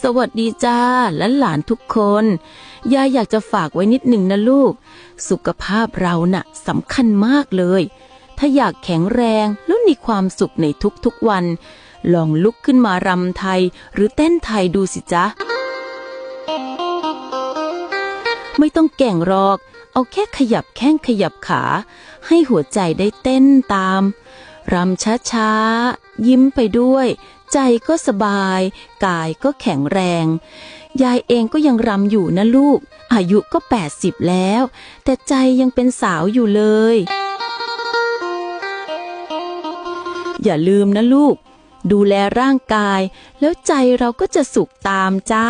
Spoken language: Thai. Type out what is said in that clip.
สวัสดีจ้าหลานทุกคนยายอยากจะฝากไว้นิดหนึ่งนะลูกสุขภาพเราน่ะสำคัญมากเลยถ้าอยากแข็งแรงแล้วมีความสุขในทุกๆวันลองลุกขึ้นมารำไทยหรือเต้นไทยดูสิจ๊ะไม่ต้องเก่งหรอกเอาแค่ขยับแข้งขยับขาให้หัวใจได้เต้นตามรำช้าๆยิ้มไปด้วยใจก็สบายกายก็แข็งแรงยายเองก็ยังรำอยู่นะลูกอายุก็80แล้วแต่ใจยังเป็นสาวอยู่เลยอย่าลืมนะลูกดูแลร่างกายแล้วใจเราก็จะสุขตามจ้า